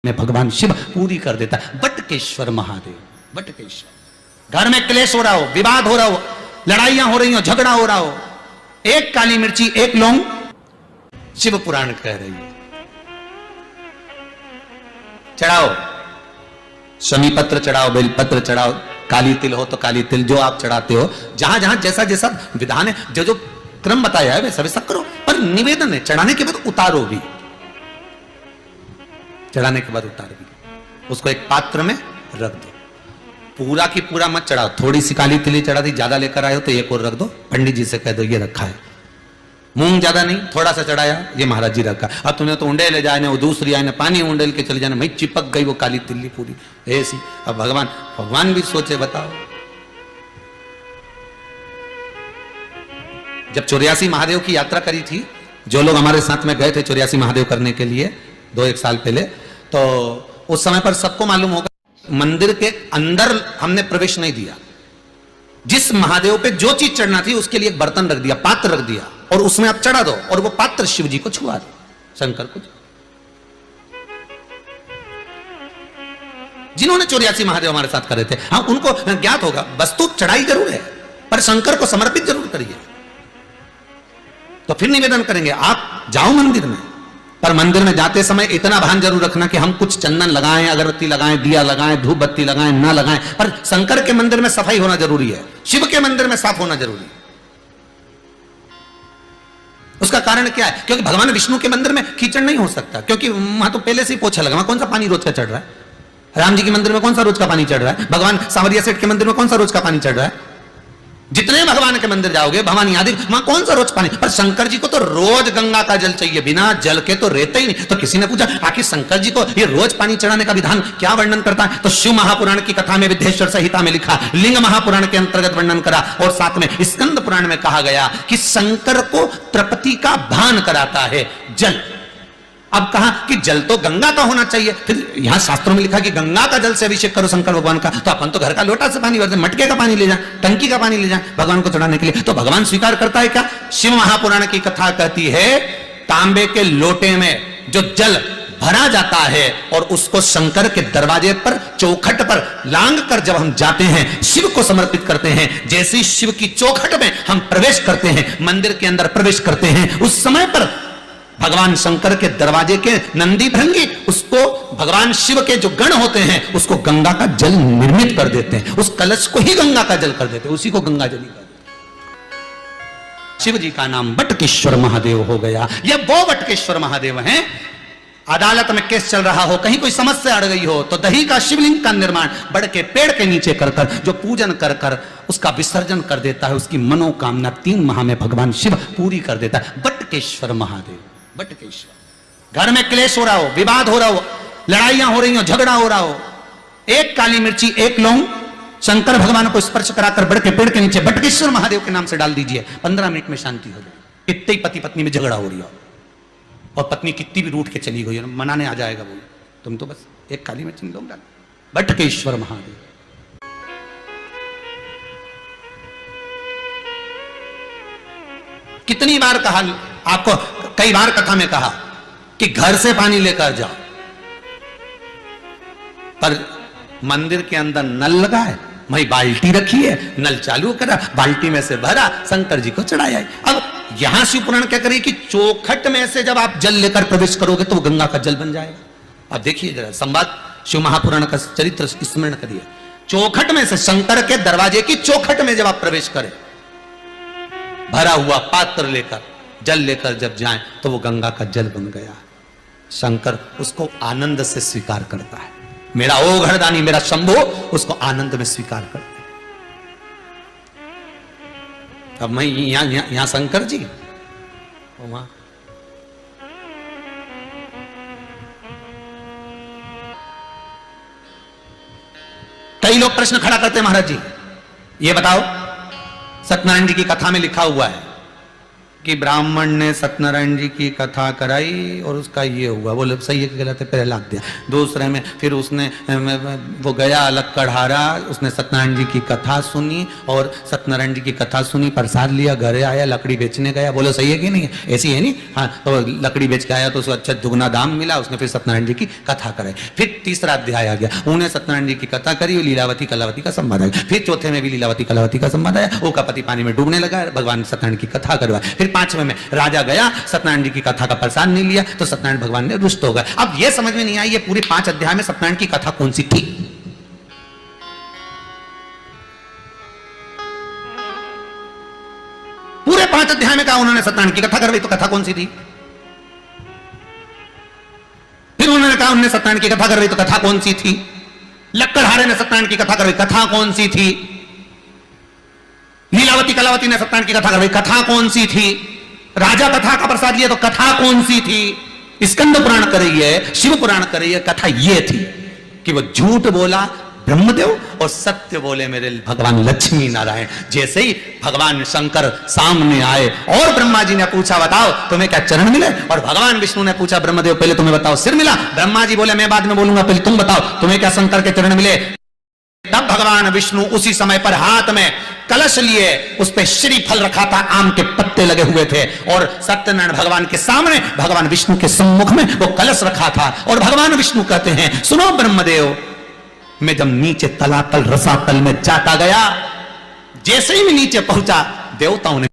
में भगवान शिव पूरी कर देता है। बटकेश्वर महादेव, बटकेश्वर। घर में क्लेश हो रहा हो, विवाद हो रहा हो, लड़ाइयां हो रही हो, झगड़ा हो रहा हो, एक काली मिर्ची एक लौंग शिव पुराण कह रही है, चढ़ाओ, शमी पत्र चढ़ाओ, बेल पत्र चढ़ाओ, काली तिल हो तो काली तिल, जो आप चढ़ाते हो, जहां जहां जैसा जैसा विधान है, जो जो क्रम बताया है वैसा वैसा करो। पर निवेदन है, चढ़ाने के बाद उतारो भी, चढ़ाने के बाद उतार भी, उसको एक पात्र में रख दो। पूरा की पूरा मत चढ़ाओ, थोड़ी सी काली तिली चढ़ा दी, ज्यादा लेकर आए हो तो एक और रख दो, पंडित जी से कह दो ये रखा है, मूंग ज्यादा नहीं, थोड़ा सा चढ़ाया, ये महाराज जी रखा। अब तुमने तो उंडे ले जाए ना, वो दूसरी आए ना, पानी उंडेल के चले जाने, भाई चिपक गई वो काली तिल्ली पूरी ऐसी। अब भगवान भी सोचे, बताओ, जब 84 महादेव की यात्रा करी थी, जो लोग हमारे साथ में गए थे 84 महादेव करने के लिए 2-1 साल पहले, तो उस समय पर सबको मालूम होगा मंदिर के अंदर हमने प्रवेश नहीं दिया। जिस महादेव पे जो चीज चढ़ना थी उसके लिए एक बर्तन रख दिया, पात्र रख दिया, और उसमें आप चढ़ा दो, और वो पात्र शिव जी को छुआ दो, शंकर को। जिन्होंने 84 महादेव हमारे साथ करे थे, हाँ, उनको ज्ञात होगा, वस्तु चढ़ाई जरूर है पर शंकर को समर्पित जरूर करिए। तो फिर निवेदन करेंगे, आप जाओ मंदिर में, पर मंदिर में जाते समय इतना भान जरूर रखना कि हम कुछ चंदन लगाएं, अगरबत्ती लगाएं, दिया लगाएं, धूप बत्ती लगाएं, ना लगाएं, पर शंकर के मंदिर में सफाई होना जरूरी है, शिव के मंदिर में साफ होना जरूरी है। उसका कारण क्या है? क्योंकि भगवान विष्णु के मंदिर में कीचड़ नहीं हो सकता, क्योंकि वहां तो पहले से ही पोछा लगा, वहां कौन सा पानी रोज का चढ़ रहा है? राम जी के मंदिर में कौन सा रोज का पानी चढ़ रहा है? भगवान सांवरिया सेठ के मंदिर में कौन सा रोज का पानी चढ़ रहा है? जितने भगवान के मंदिर जाओगे, भवानी आदि, वहां कौन सा रोज पानी? पर शंकर जी को तो रोज गंगा का जल चाहिए, बिना जल के तो रहते ही नहीं। तो किसी ने पूछा, आखिर शंकर जी को ये रोज पानी चढ़ाने का विधान क्या वर्णन करता है? तो शिव महापुराण की कथा में विद्येश्वर संहिता में लिखा, लिंग महापुराण के अंतर्गत वर्णन करा, और साथ में स्कंद पुराण में कहा गया कि शंकर को तृप्ति का भान कराता है जल। अब कहा कि जल तो गंगा का होना चाहिए, फिर यहां शास्त्रों में लिखा कि गंगा का जल से अभिषेक करो शंकर भगवान का, तो अपन तो घर का लोटा से पानी भरते, मटके का पानी ले जाए, टंकी का पानी ले जाए भगवान को चढ़ाने के लिए, तो भगवान स्वीकार करता है क्या? शिव महापुराण की कथा कहती है, तांबे के लोटे में जो जल भरा जाता है और उसको शंकर के दरवाजे पर, चौखट पर लांग कर जब हम जाते हैं, शिव को समर्पित करते हैं, जैसे ही शिव की चौखट में हम प्रवेश करते हैं, मंदिर के अंदर प्रवेश करते हैं, उस समय पर भगवान शंकर के दरवाजे के नंदी भृंगी उसको भगवान शिव के जो गण होते हैं उसको गंगा का जल निर्मित कर देते हैं, उस कलश को ही गंगा का जल कर देते हैं, उसी को गंगा जल कर देते हैं। शिव जी का नाम बटकेश्वर महादेव हो गया। यह वो बटकेश्वर महादेव हैं। अदालत में केस चल रहा हो, कहीं कोई समस्या अड़ गई हो, तो दही का शिवलिंग का निर्माण बड़ के पेड़ के नीचे कर कर, जो पूजन कर कर उसका विसर्जन कर देता है, उसकी मनोकामना 3 माह में भगवान शिव पूरी कर देता है। बटकेश्वर महादेव, बटकेश्वर। घर में क्लेश हो रहा हो, विवाद हो रहा हो, लड़ाइयां हो रही हो, झगड़ा हो रहा हो, एक काली मिर्ची एक लौंग शंकर भगवान को स्पर्श कराकर बड़ के पेड़ के नीचे बटकेश्वर महादेव के नाम से डाल दीजिए, 15 मिनट में शांति हो जाए। कितने ही पति पत्नी में झगड़ा हो रही हो और पत्नी कितनी भी रूठ के चली गई, मनाने आ जाएगा बोल, तुम तो बस एक काली मिर्ची लौंग डाल। बटकेश्वर महादेव। कितनी बार कहा आपको, कई बार कथा में कहा कि घर से पानी लेकर जाओ, पर मंदिर के अंदर नल लगा है, वही बाल्टी रखी है, नल चालू करा, बाल्टी में से भरा, शंकर जी को चढ़ाया। अब यहां शिव पुराण क्या करे कि चौखट में से जब आप जल लेकर प्रवेश करोगे तो वो गंगा का जल बन जाएगा। अब देखिए जरा संवाद, शिव महापुराण का चरित्र स्मरण करिए। चौखट में से, शंकर के दरवाजे की चौखट में जब आप प्रवेश करें, भरा हुआ पात्र लेकर, जल लेकर जब जाएं तो वो गंगा का जल बन गया। शंकर उसको आनंद से स्वीकार करता है, मेरा ओ घरदानी, मेरा शंभो, उसको आनंद में स्वीकार करते हैं। अब मैं यहां शंकर जी, वहां कई लोग प्रश्न खड़ा करते हैं, महाराज जी ये बताओ, सत्यनारायण जी की कथा में लिखा हुआ है कि ब्राह्मण ने सत्यनारायण जी की कथा कराई और उसका ये हुआ, बोले सही है कि गलत है, पहले लाख दिया। दूसरे में फिर उसने वो गया लक्कड़हारा, उसने सत्यनारायण जी की कथा सुनी और सत्यनारायण जी की कथा सुनी, प्रसाद लिया, घरे आया, लकड़ी बेचने गया, बोलो सही है कि नहीं है, ऐसी है नहीं। हाँ, तो लकड़ी बेच के आया तो उसको अच्छा दुगना दाम मिला, उसने फिर सत्यनारायण जी की कथा कराई। फिर तीसरा अध्याय आ गया, उन्हें सत्यनारायण जी की कथा करी, लीलावती कलावती का संवाद आया। फिर चौथे में भी लीलावती कलावती का संवाद आया, वो का पति पानी में डूबने लगा, भगवान सत्यनारायण की कथा करवाई। फिर पांचवें में राजा गया, सत्यनारायण जी की कथा का प्रसाद नहीं लिया तो सत्यनारायण भगवान ने रुष्ट हो गए। अब यह समझ में नहीं आई ये पूरे 5 अध्याय में सत्यनारायण की कथा कौन सी थी। पूरे 5 अध्याय में कहा उन्होंने सत्यनारायण की कथा करवाई, तो कथा कौन सी थी। फिर उन्होंने कहा उन्होंने सत्यनारायण की कथा करवाई, तो कथा कौन सी थी। लक्कड़हारे ने सत्यनारायण की कथा करवाई, कथा कौन सी थी। लीलावती कलावती ने सत्यनारायण की कथा करवाई, कथा कौन सी थी। राजा कथा का प्रसाद लिया तो कथा कौन सी थी। स्कंद पुराण कर रही है, शिव पुराण कर रही है, कथा ये थी कि वो झूठ बोला ब्रह्मदेव और सत्य बोले मेरे भगवान लक्ष्मी नारायण। जैसे ही भगवान शंकर सामने आए और ब्रह्मा जी ने पूछा बताओ तुम्हें क्या चरण मिले, और भगवान विष्णु ने पूछा ब्रह्मदेव पहले तुम्हें बताओ सिर मिला, ब्रह्मा जी बोले मैं बाद में बोलूंगा, पहले तुम बताओ तुम्हें क्या शंकर के चरण मिले। तब भगवान विष्णु उसी समय पर हाथ में कलश लिए, उस पे श्रीफल रखा था, आम के पत्ते लगे हुए थे, और सत्यनारायण भगवान के सामने भगवान विष्णु के सम्मुख में वो कलश रखा था। और भगवान विष्णु कहते हैं सुनो ब्रह्मदेव, मैं जब नीचे तलातल रसातल में जाता गया, जैसे ही मैं नीचे पहुंचा देवताओं ने